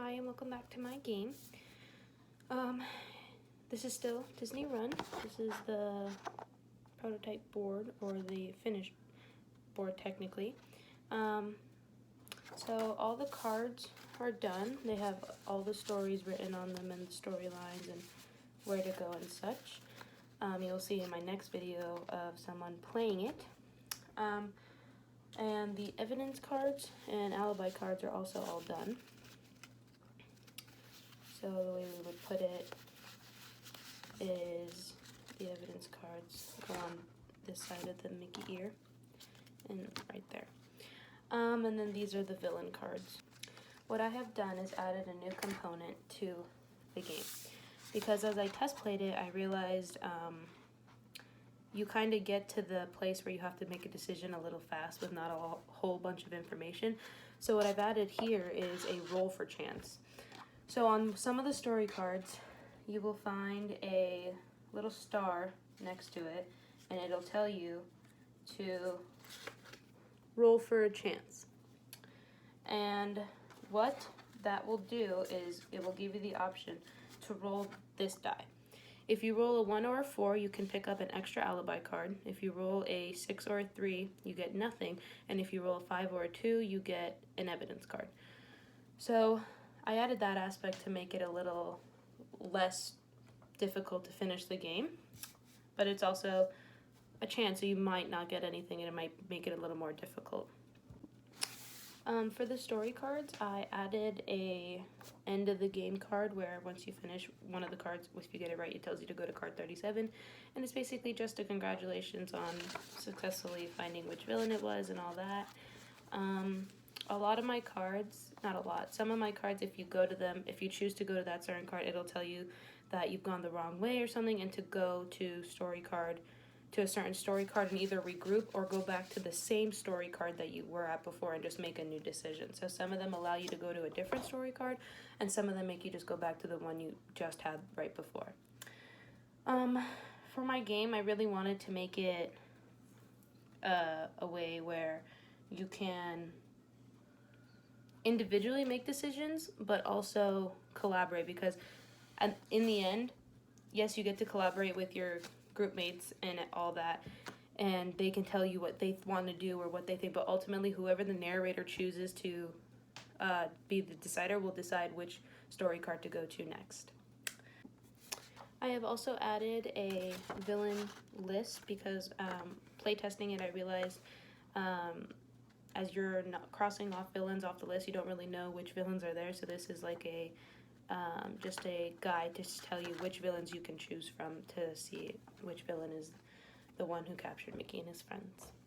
Hi and welcome back to my game. This is still Disney Run. This is the prototype board, or the finished board technically. So all the cards are done. They have all the stories written on them and the storylines and where to go and such. You'll see in my next video of someone playing it. And the evidence cards and alibi cards are also all done. So the way we would put it is the evidence cards go on this side of the Mickey ear and right there. And then these are the villain cards. What I have done is added a new component to the game, because as I test played it, I realized you kind of get to the place where you have to make a decision a little fast with not a whole bunch of information. So what I've added here is a roll for chance. So on some of the story cards, you will find a little star next to it, and it'll tell you to roll for a chance. And what that will do is it will give you the option to roll this die. If you roll a 1 or a 4, you can pick up an extra alibi card. If you roll a 6 or a 3, you get nothing. And if you roll a 5 or a 2, you get an evidence card. So I added that aspect to make it a little less difficult to finish the game, but it's also a chance, so you might not get anything and it might make it a little more difficult. For the story cards, I added a end of the game card where once you finish one of the cards, if you get it right, it tells you to go to card 37, and it's basically just a congratulations on successfully finding which villain it was and all that. A lot of my cards, not a lot, some of my cards, if you go to them, if you choose to go to that certain card, it'll tell you that you've gone the wrong way or something, and to go to a certain story card and either regroup or go back to the same story card that you were at before and just make a new decision. So some of them allow you to go to a different story card, and some of them make you just go back to the one you just had right before. For my game, I really wanted to make it a way where you can individually make decisions, but also collaborate, because in the end, yes, you get to collaborate with your group mates and all that, and they can tell you what they want to do or what they think, but ultimately whoever the narrator chooses to be the decider will decide which story card to go to next. I have also added a villain list because playtesting it, I realized as you're not crossing off villains off the list, you don't really know which villains are there, so this is like a just a guide to tell you which villains you can choose from to see which villain is the one who captured Mickey and his friends.